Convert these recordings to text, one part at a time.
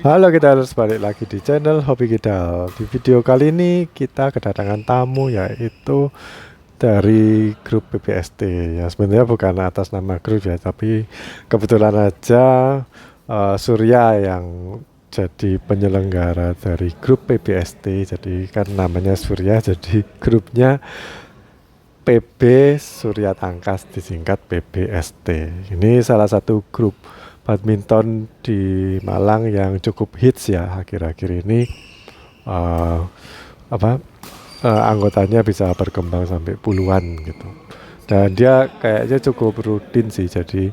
Halo, kita harus balik lagi di channel Hobi Kita. Di video kali ini kita kedatangan tamu, yaitu dari grup PPST. Ya sebenarnya bukan atas nama grup ya, tapi kebetulan aja Surya yang jadi penyelenggara dari grup PPST. Jadi kan namanya Surya, jadi grupnya PB Surya Tangkas, disingkat PBST. Ini salah satu grup badminton di Malang yang cukup hits ya akhir-akhir ini. eh, apa Anggotanya bisa berkembang sampai puluhan gitu, dan dia kayaknya cukup rutin sih. Jadi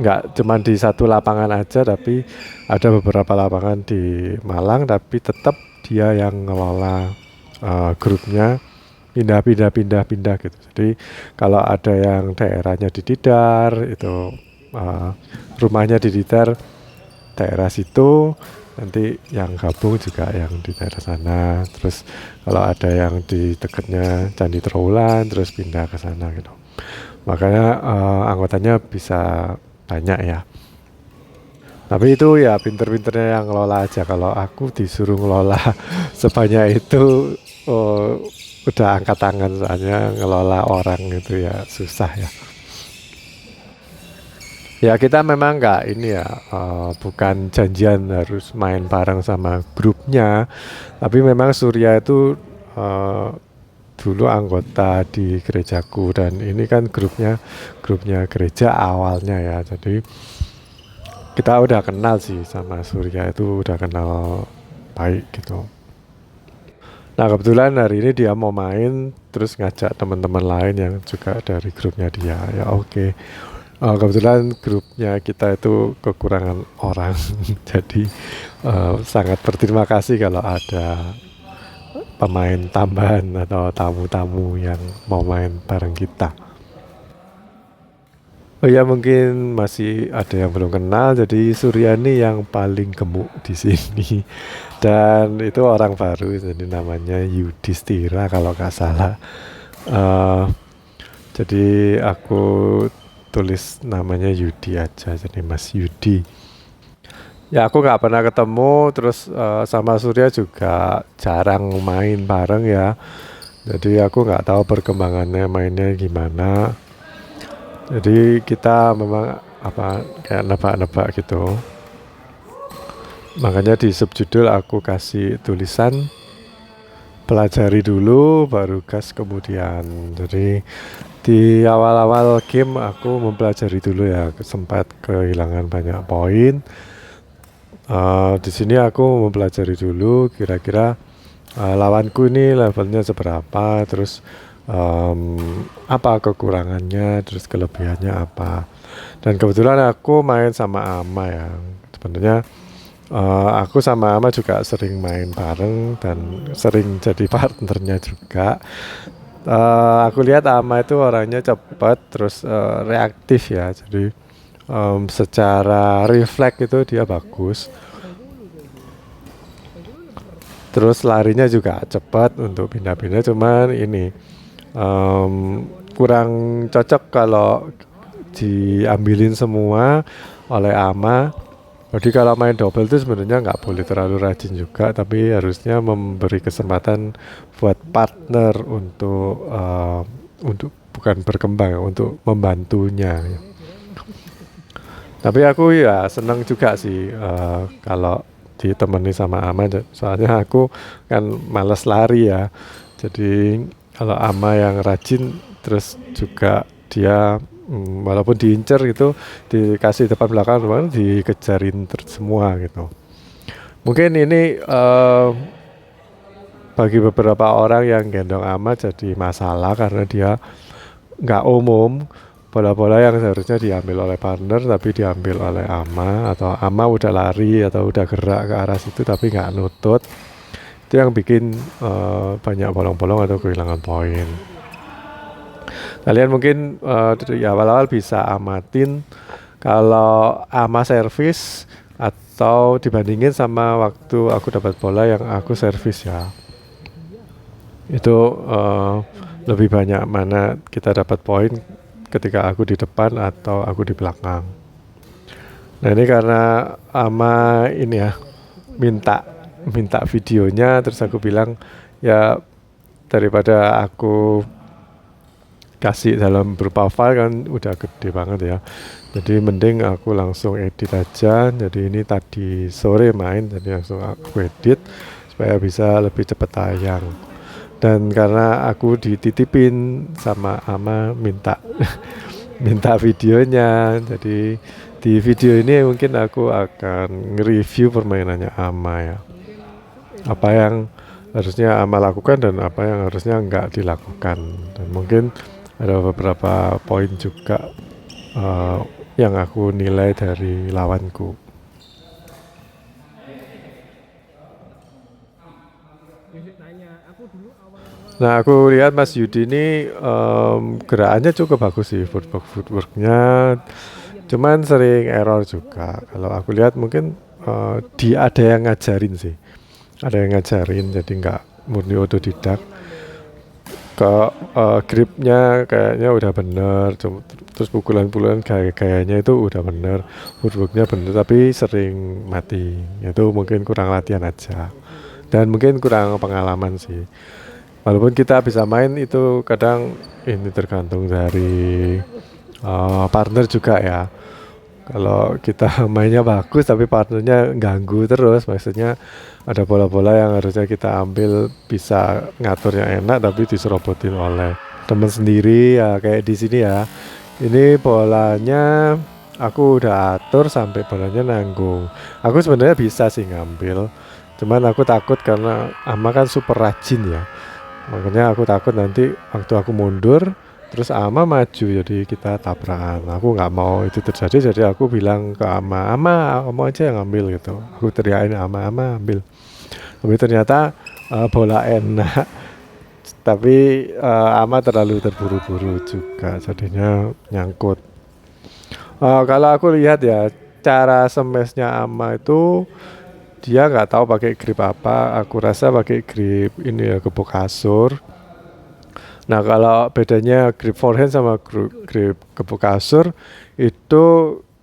nggak cuma di satu lapangan aja, tapi ada beberapa lapangan di Malang, tapi tetap dia yang ngelola grupnya, pindah-pindah gitu. Jadi kalau ada yang daerahnya di Tidar itu, uh, rumahnya di Tidar, daerah situ, nanti yang gabung juga yang di daerah sana. Terus kalau ada yang di dekatnya Candi Trowulan, terus pindah ke sana gitu. Makanya anggotanya bisa banyak ya. Tapi itu ya pinter-pinternya yang ngelola aja. Kalau aku disuruh ngelola sebanyak itu, oh, udah angkat tangan, soalnya ngelola orang itu ya susah ya. Ya kita memang nggak ini ya, bukan janjian harus main bareng sama grupnya, tapi memang Surya itu eh, dulu anggota di gerejaku, dan ini kan grupnya gereja awalnya ya. Jadi kita udah kenal sih sama Surya, itu udah kenal baik gitu. Nah kebetulan hari ini dia mau main, terus ngajak teman-teman lain yang juga dari grupnya dia. Ya oke. Kebetulan grupnya kita itu kekurangan orang, jadi sangat berterima kasih kalau ada pemain tambahan atau tamu-tamu yang mau main bareng kita. Oh ya, mungkin masih ada yang belum kenal. Jadi Suryani yang paling gemuk di sini, dan itu orang baru, jadi namanya Yudhistira kalau nggak salah. Eh, jadi aku tulis namanya Yudi aja, jadi Mas Yudi. Ya aku nggak pernah ketemu, terus sama Surya juga jarang main bareng ya. Jadi aku nggak tahu perkembangannya mainnya gimana. Jadi kita memang kayak nebak-nebak gitu. Makanya di subjudul aku kasih tulisan pelajari dulu baru gas kemudian. Jadi di awal-awal game aku mempelajari dulu ya, sempat kehilangan banyak poin. Di sini aku mempelajari dulu kira-kira lawanku ini levelnya seberapa, terus apa kekurangannya, terus kelebihannya apa. Dan kebetulan aku main sama Ama ya. Sebenarnya aku sama Ama juga sering main bareng dan sering jadi partnernya juga. Aku lihat Ama itu orangnya cepat, terus reaktif ya. Jadi secara refleks itu dia bagus. Terus larinya juga cepat untuk pindah-pindah, cuman ini kurang cocok kalau diambilin semua oleh Ama. Jadi kalau main double itu sebenarnya nggak boleh terlalu rajin juga, tapi harusnya memberi kesempatan buat partner untuk bukan berkembang, untuk membantunya. Tapi aku ya seneng juga sih kalau ditemani sama Ama, soalnya aku kan males lari ya. Jadi kalau Ama yang rajin, terus juga dia walaupun diincer gitu, dikasih depan belakang, teman dikejarin semua gitu. Mungkin ini bagi beberapa orang yang gendong Ama jadi masalah karena dia nggak umum. Bola-bola yang seharusnya diambil oleh partner tapi diambil oleh Ama, atau Ama udah lari atau udah gerak ke arah situ tapi nggak nutut, itu yang bikin banyak bolong-bolong atau kehilangan poin. Kalian mungkin dari awal-awal bisa amatin kalau Ama servis, atau dibandingin sama waktu aku dapat bola yang aku servis ya, itu lebih banyak mana kita dapat poin ketika aku di depan atau aku di belakang. Nah ini karena ama ini ya minta minta videonya, terus aku bilang ya daripada aku kasih dalam berupa file kan udah gede banget ya, jadi mending aku langsung edit aja. Jadi ini tadi sore main, jadi langsung aku edit supaya bisa lebih cepat tayang. Dan karena aku dititipin sama ama minta minta videonya, jadi di video ini mungkin aku akan nge-review permainannya ama ya, apa yang harusnya ama lakukan dan apa yang harusnya nggak dilakukan, dan mungkin ada beberapa poin juga eh, yang aku nilai dari lawanku. Nah aku lihat Mas Yudi ini gerakannya cukup bagus sih, footworknya, cuman sering error juga. Kalau aku lihat mungkin dia ada yang ngajarin sih, ada yang ngajarin, jadi nggak murni otodidak. Ke gripnya kayaknya udah bener, terus pukulan-pukulan gayanya itu udah bener, footworknya bener, tapi sering mati. Itu mungkin kurang latihan aja, dan mungkin kurang pengalaman sih. Walaupun kita bisa main itu kadang ini tergantung dari partner juga ya. Kalau kita mainnya bagus tapi partnernya ganggu terus, maksudnya ada bola-bola yang harusnya kita ambil bisa ngaturnya enak tapi diserobotin oleh teman sendiri ya, kayak di sini ya. Ini bolanya aku udah atur sampai bolanya nanggung. Aku sebenarnya bisa sih ngambil, cuman aku takut karena ama kan super rajin ya. Makanya aku takut nanti waktu aku mundur terus ama maju, jadi kita tabrakan. Aku nggak mau itu terjadi, jadi aku bilang ke ama kamu aja yang ambil gitu. Aku teriakin ama ambil. Tapi ternyata bola enak, tapi ama terlalu terburu-buru juga, jadinya nyangkut. Kalau aku lihat ya cara smashnya ama itu, dia nggak tahu pakai grip apa. Aku rasa pakai grip ini ya, gebuk kasur. Nah kalau bedanya grip forehand sama grip gebuk kasur itu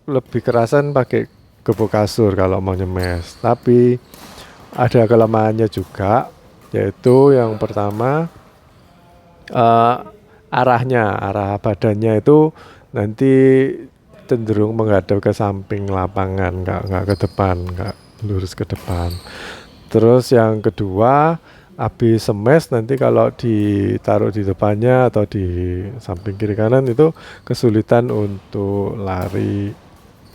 lebih kerasan pakai gebuk kasur kalau mau nyemes. Tapi ada kelemahannya juga, yaitu yang pertama eh, arah badannya itu nanti cenderung menghadap ke samping lapangan, nggak ke depan, nggak lurus ke depan. Terus yang kedua, habis smash nanti kalau ditaruh di depannya atau di samping kiri kanan itu kesulitan untuk lari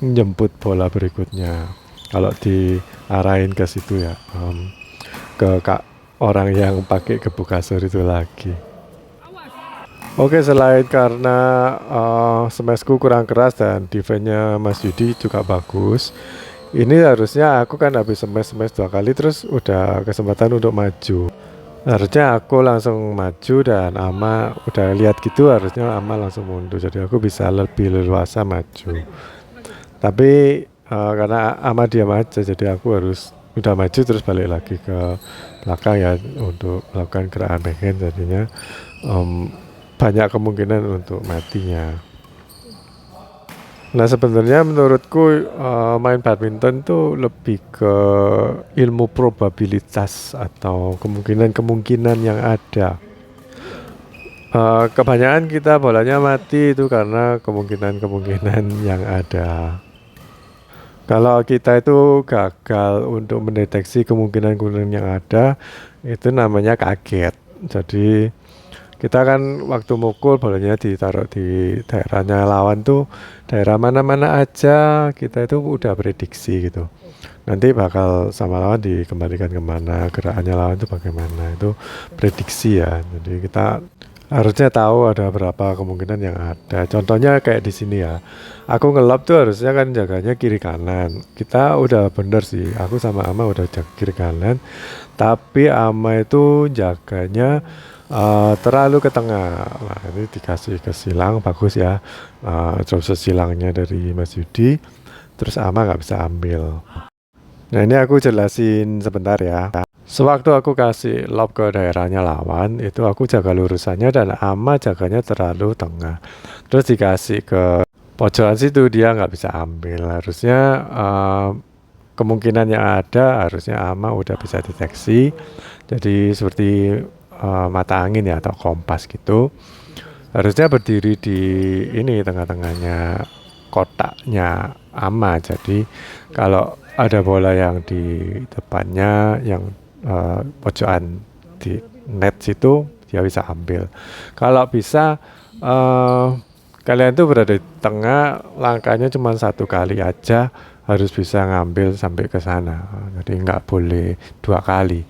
menjemput bola berikutnya. Kalau diarahin ke situ ya, ke orang yang pakai gebuk kasur itu lagi. Oke, selain karena smashku kurang keras dan defense-nya Mas Yudi juga bagus, ini harusnya aku kan habis smash 2 kali terus udah kesempatan untuk maju. Harusnya aku langsung maju dan ama udah lihat gitu, harusnya ama langsung mundur. Jadi aku bisa lebih leluasa maju. Tapi karena ama diam aja, jadi aku harus udah maju terus balik lagi ke belakang ya untuk melakukan gerakan backhand, jadinya banyak kemungkinan untuk matinya. Nah sebenarnya menurutku main badminton tuh lebih ke ilmu probabilitas atau kemungkinan-kemungkinan yang ada. Kebanyakan kita bolanya mati itu karena kemungkinan-kemungkinan yang ada. Kalau kita itu gagal untuk mendeteksi kemungkinan-kemungkinan yang ada, itu namanya kaget. Jadi kita kan waktu mukul bolanya ditaruh di daerahnya lawan tuh, daerah mana-mana aja kita itu udah prediksi gitu. Nanti bakal sama lawan dikembalikan kemana, gerakannya lawan itu bagaimana, itu prediksi ya. Jadi kita harusnya tahu ada berapa kemungkinan yang ada. Contohnya kayak di sini ya. Aku ngelob tuh harusnya kan jaganya kiri kanan. Kita udah bener sih. Aku sama Ama udah jaga kiri kanan. Tapi Ama itu jaganya terlalu ke tengah. Nah, ini dikasih ke silang bagus ya. Terus silangnya dari Mas Yudi. Terus Ama nggak bisa ambil. Nah, ini aku jelasin sebentar ya. Sewaktu aku kasih lob ke daerahnya lawan, itu aku jaga lurusannya dan ama jaganya terlalu tengah. Terus dikasih ke pojokan situ dia nggak bisa ambil. Harusnya kemungkinan yang ada harusnya AMA udah bisa deteksi. Jadi seperti mata angin ya atau kompas gitu. Harusnya berdiri di ini tengah-tengahnya kotaknya AMA. Jadi kalau ada bola yang di depannya yang pojokan di net situ dia bisa ambil. Kalau bisa kalian tuh berada di tengah, langkahnya cuma satu kali aja harus bisa ngambil sampai ke sana. Jadi nggak boleh dua kali.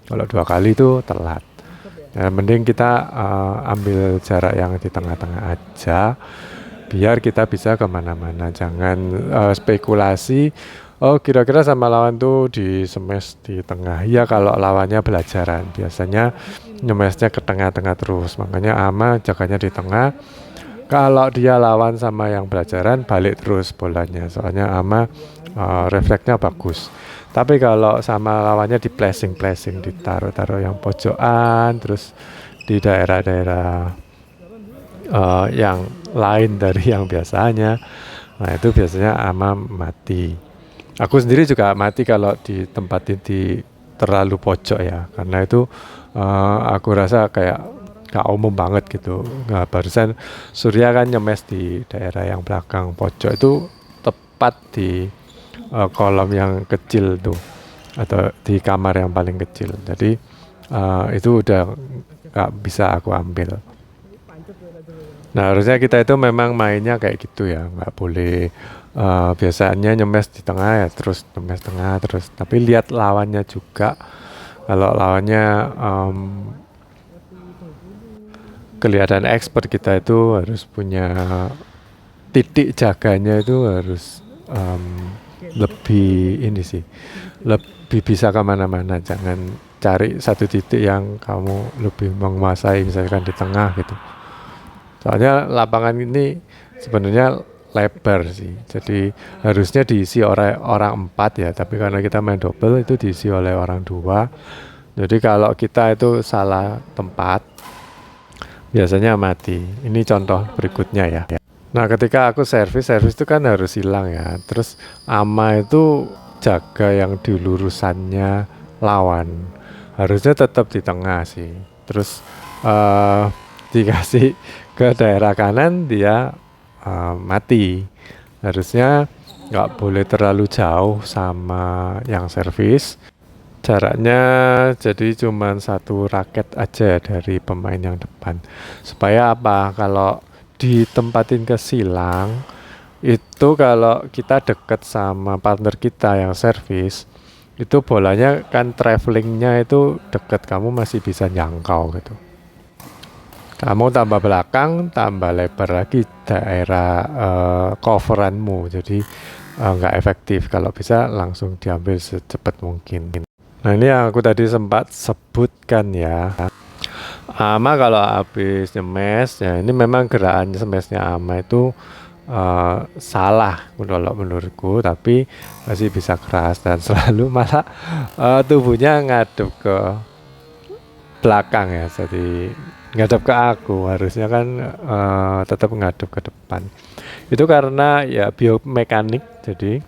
Kalau dua kali itu telat. Ya, mending kita ambil jarak yang di tengah-tengah aja, biar kita bisa kemana-mana. Jangan spekulasi. Oh, kira-kira sama lawan tuh di smash di tengah. Ya kalau lawannya pelajaran, biasanya nyemesnya ke tengah-tengah terus. Makanya AMA jaganya di tengah. Kalau dia lawan sama yang pelajaran, balik terus bolanya. Soalnya AMA refleksnya bagus. Tapi kalau sama lawannya di placing, ditaruh-taruh yang pojokan, terus di daerah-daerah yang lain dari yang biasanya, nah itu biasanya AMA mati. Aku sendiri juga mati kalau ditempatin di terlalu pojok ya, karena itu aku rasa kayak gak umum banget gitu. Nah, barusan Surya kan nyemes di daerah yang belakang pojok itu tepat di kolom yang kecil tuh atau di kamar yang paling kecil. Jadi itu udah gak bisa aku ambil. Nah harusnya kita itu memang mainnya kayak gitu ya, nggak boleh biasanya nyemes di tengah ya terus nyemes tengah terus. Tapi lihat lawannya juga. Kalau lawannya kelihatan expert, kita itu harus punya titik jaganya itu harus lebih ini sih, lebih bisa kemana-mana. Jangan cari satu titik yang kamu lebih menguasai, misalkan di tengah gitu. Soalnya lapangan ini sebenarnya lebar sih, jadi harusnya diisi oleh orang 4 ya, tapi karena kita main double itu diisi oleh orang 2. Jadi kalau kita itu salah tempat, biasanya mati. Ini contoh berikutnya ya. Nah ketika aku servis itu kan harus hilang ya. Terus AMA itu jaga yang di lurusannya lawan. Harusnya tetap di tengah sih. Terus dikasih ke daerah kanan dia mati. Harusnya nggak boleh terlalu jauh sama yang servis. Jaraknya jadi cuman satu raket aja dari pemain yang depan. Supaya apa? Kalau ditempatin ke silang, itu kalau kita deket sama partner kita yang servis, itu bolanya kan travelingnya itu deket, kamu masih bisa jangkau gitu. Kamu tambah belakang, tambah lebar lagi daerah coveranmu, jadi nggak efektif. Kalau bisa langsung diambil secepat mungkin. Nah ini yang aku tadi sempat sebutkan ya. AMA kalau habis nyemes ya, ini memang gerakan smashnya AMA itu salah kalau menurutku, tapi masih bisa keras dan selalu malah tubuhnya ngadep ke belakang ya, jadi ngadep ke aku. Harusnya kan tetap ngadep ke depan. Itu karena ya biomekanik. Jadi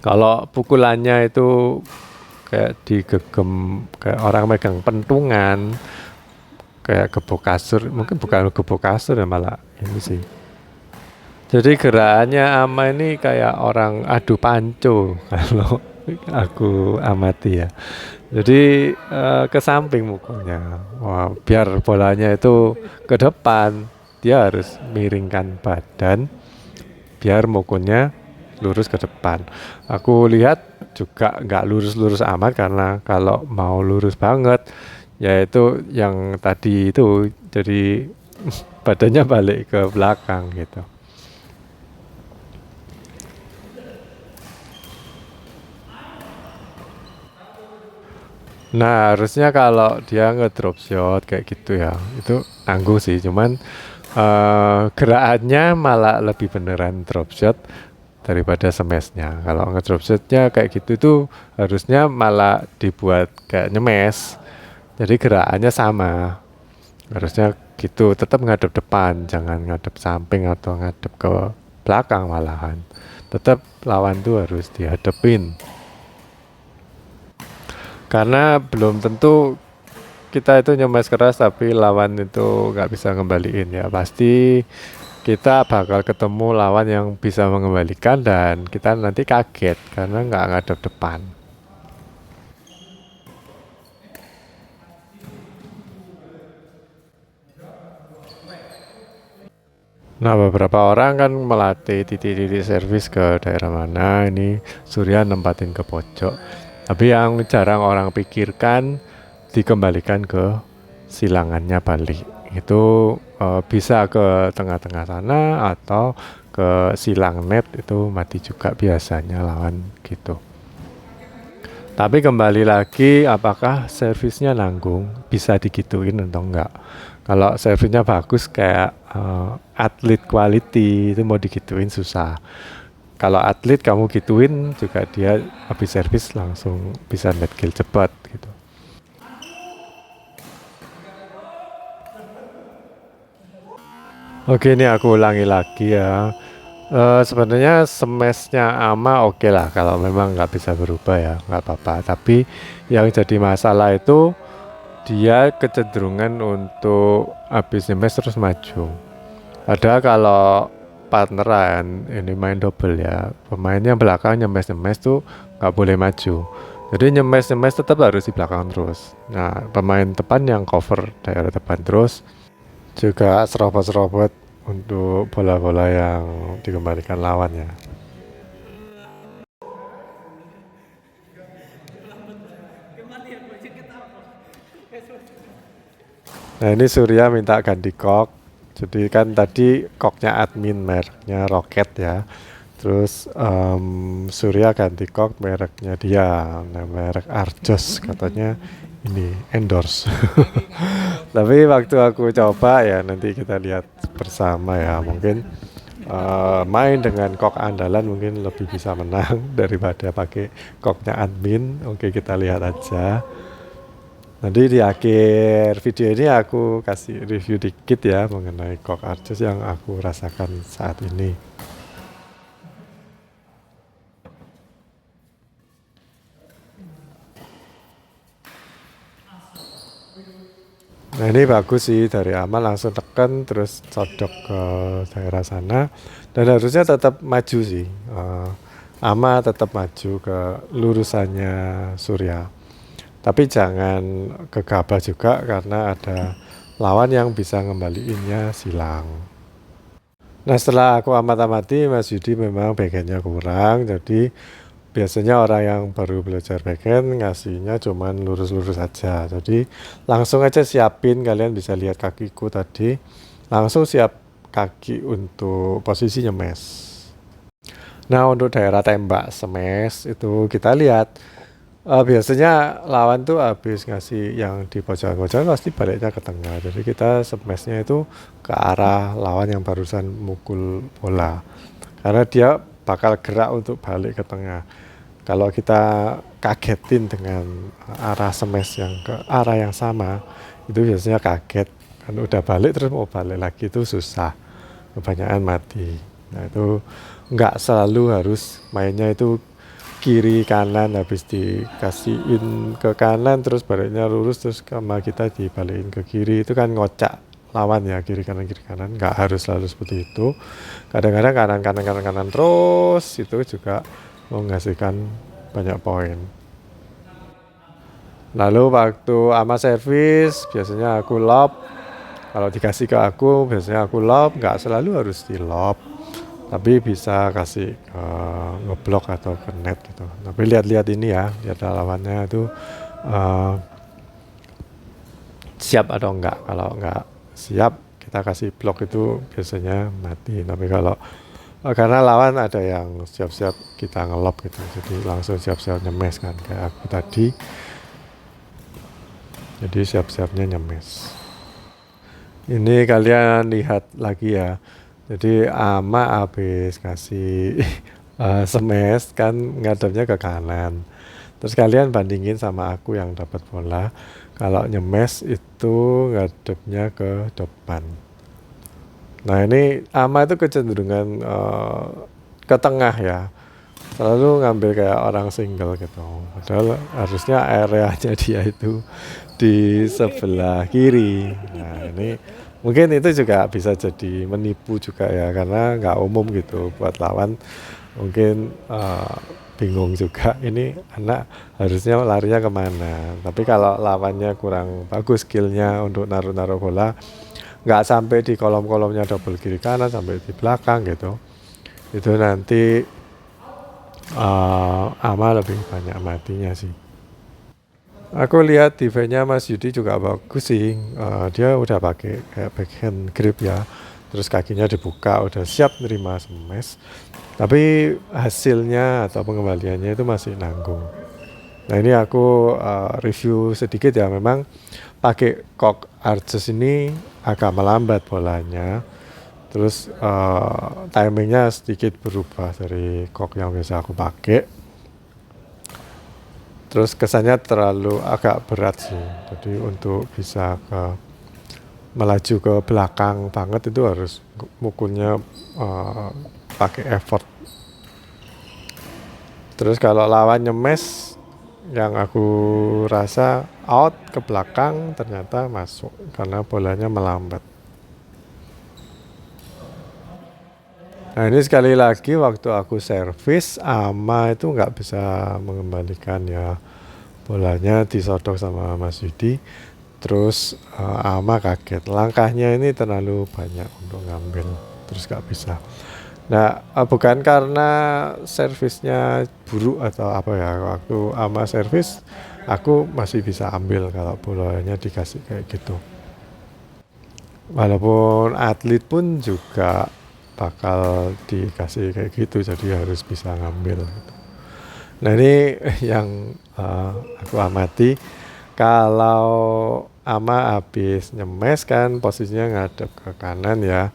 kalau pukulannya itu kayak digegem, kayak orang megang pentungan, kayak gebok kasur, mungkin bukan gebok kasur ya, malah ini sih. Jadi gerakannya AMA ini kayak orang adu panco kalau aku amati ya. Jadi ke samping mukulnya. Wah, biar bolanya itu ke depan, dia harus miringkan badan biar mukulnya lurus ke depan. Aku lihat juga nggak lurus-lurus amat, karena kalau mau lurus banget yaitu yang tadi itu jadi badannya balik ke belakang gitu. Nah harusnya kalau dia ngedrop shot kayak gitu ya, itu nanggung sih, cuman gerakannya malah lebih beneran drop shot daripada smashnya. Kalau ngedrop shotnya kayak gitu tuh harusnya malah dibuat kayak nyemes, jadi gerakannya sama. Harusnya gitu, tetap ngadep depan, jangan ngadep samping atau ngadep ke belakang malahan. Tetap lawan tuh harus dihadepin. Karena belum tentu kita itu nyemes keras tapi lawan itu nggak bisa ngembaliin ya. Pasti kita bakal ketemu lawan yang bisa mengembalikan dan kita nanti kaget karena nggak ngadep depan. Nah, beberapa orang kan melatih titik-titik servis ke daerah mana, ini Surya nempatin ke pojok. Tapi yang jarang orang pikirkan dikembalikan ke silangannya balik. Itu bisa ke tengah-tengah sana atau ke silang net, itu mati juga biasanya lawan gitu. Tapi kembali lagi, apakah servisnya nanggung, bisa digituin atau enggak? Kalau servisnya bagus kayak atlet quality itu mau digituin susah. Kalau atlet kamu gituin juga dia habis servis langsung bisa net kill cepat gitu. Oke, ini aku ulangi lagi ya. Sebenarnya smashnya ama oke lah kalau memang nggak bisa berubah ya nggak apa-apa. Tapi yang jadi masalah itu dia kecenderungan untuk habis nyemes terus maju. Padahal kalau partneran ini main double ya, pemainnya belakang nyemes-nyemes tuh nggak boleh maju. Jadi nyemes-nyemes tetap harus di belakang terus. Nah, pemain depan yang cover daerah depan terus, juga serobot-serobot untuk bola-bola yang dikembalikan lawannya. Nah, ini Surya minta ganti kok. Jadi kan tadi koknya admin mereknya Rocket ya. Terus Surya ganti kok mereknya dia, nah, merek Arjos katanya ini endorse. Tapi waktu aku coba ya nanti kita lihat bersama ya, mungkin main dengan kok andalan mungkin lebih bisa menang daripada pakai koknya admin. Oke, kita lihat aja. Nanti di akhir video ini aku kasih review dikit ya mengenai kok Arjos yang aku rasakan saat ini. Nah, ini bagus sih, dari aman langsung tekan terus sodok ke daerah sana dan harusnya tetap maju sih. Ama tetap maju ke lurusannya Surya. Tapi jangan gegabah juga karena ada lawan yang bisa ngembaliinnya silang. Nah, setelah aku amati Mas Yudi memang backhandnya kurang, jadi biasanya orang yang baru belajar backhand ngasihnya cuman lurus-lurus saja. Jadi langsung aja siapin, kalian bisa lihat kakiku tadi, langsung siap kaki untuk posisi nyemes. Nah, untuk daerah tembak smash itu kita lihat biasanya lawan tuh habis ngasih yang di pojokan-pojokan pasti baliknya ke tengah. Jadi kita smashnya itu ke arah lawan yang barusan mukul bola. Karena dia bakal gerak untuk balik ke tengah. Kalau kita kagetin dengan arah smash yang ke arah yang sama, itu biasanya kaget. Kan udah balik terus mau balik lagi itu susah. Kebanyakan mati. Nah, itu nggak selalu harus mainnya itu kiri kanan, habis dikasihin ke kanan terus baliknya lurus terus sama kita dibalikin ke kiri, itu kan ngocak lawan ya, kiri kanan nggak harus selalu seperti itu. Kadang-kadang kanan terus itu juga menghasilkan banyak poin. Lalu waktu ama servis biasanya aku lob, kalau dikasih ke aku biasanya aku lob, nggak selalu harus di lob tapi bisa kasih ngeblok atau ke net gitu. Tapi lihat-lihat ini ya, lihat lawannya itu siap atau enggak. Kalau enggak siap kita kasih blok itu biasanya mati. Tapi kalau karena lawan ada yang siap-siap kita ngelob gitu, jadi langsung siap-siap nyemes kan kayak aku tadi. Jadi siap-siapnya nyemes. Ini kalian lihat lagi ya. Jadi ama habis ngasih smash kan ngadepnya ke kanan. Terus kalian bandingin sama aku yang dapat bola. Kalau nyemes itu ngadepnya ke depan. Nah ini Ama itu kecenderungan ke tengah ya, selalu ngambil kayak orang single gitu. Padahal harusnya areanya dia itu di sebelah kiri. Nah ini mungkin itu juga bisa jadi menipu juga ya, karena nggak umum gitu buat lawan. Mungkin bingung juga ini anak harusnya larinya kemana. Tapi kalau lawannya kurang bagus skillnya untuk naruh-naruh bola, nggak sampai di kolom-kolomnya double kiri kanan, sampai di belakang gitu, itu nanti Ama lebih banyak matinya sih. Aku lihat defense-nya Mas Yudi juga bagus sih. Dia udah pakai kayak backhand grip ya. Terus kakinya dibuka, udah siap nerima smash. Tapi hasilnya atau pengembaliannya itu masih nanggung. Nah ini aku review sedikit ya. Memang pakai cock arches ini agak melambat bolanya. Terus timingnya sedikit berubah dari cock yang biasa aku pakai. Terus kesannya terlalu agak berat sih. Jadi untuk bisa melaju ke belakang banget itu harus mukulnya pakai effort. Terus kalau lawan nyemes, yang aku rasa out ke belakang ternyata masuk karena bolanya melambat. Nah ini sekali lagi waktu aku servis, Ama itu nggak bisa mengembalikan ya, bolanya disodok sama Mas Yudi. Terus Ama kaget, langkahnya ini terlalu banyak untuk ngambil, terus nggak bisa. Nah bukan karena servisnya buruk atau apa ya, waktu Ama servis aku masih bisa ambil kalau bolanya dikasih kayak gitu. Walaupun atlet pun juga bakal dikasih kayak gitu, jadi harus bisa ngambil gitu. Nah ini yang aku amati, kalau Ama habis nyemes kan posisinya ngadep ke kanan ya,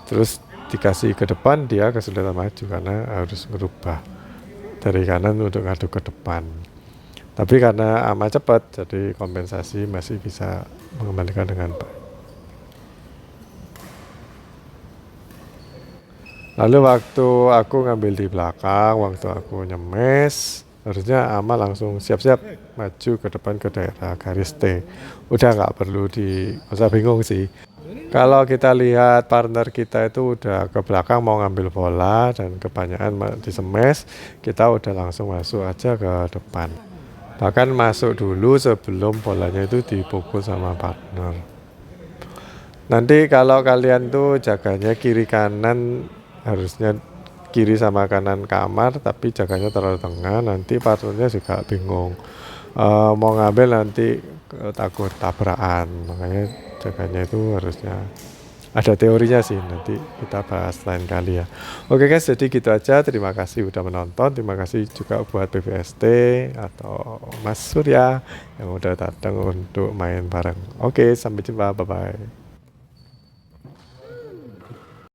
terus dikasih ke depan dia kesulitan maju karena harus merubah dari kanan untuk ngadep ke depan. Tapi karena Ama cepat, jadi kompensasi masih bisa mengembalikan dengan baik. Lalu waktu aku ngambil di belakang, waktu aku nyemes, harusnya Ama langsung siap-siap maju ke depan ke daerah garis T. Udah nggak perlu usah bingung sih. Kalau kita lihat partner kita itu udah ke belakang mau ngambil bola dan kebanyakan di smash, kita udah langsung masuk aja ke depan. Bahkan masuk dulu sebelum bolanya itu dipukul sama partner. Nanti kalau kalian tuh jaganya kiri kanan, harusnya kiri sama kanan kamar, tapi jaganya terlalu tengah, nanti partnernya juga bingung. Mau ngambil nanti takut tabrakan, makanya jaganya itu harusnya ada teorinya sih, nanti kita bahas lain kali ya. Oke guys, jadi gitu aja. Terima kasih udah menonton. Terima kasih juga buat BVST atau Mas Surya yang udah datang untuk main bareng. Oke, sampai jumpa, bye bye.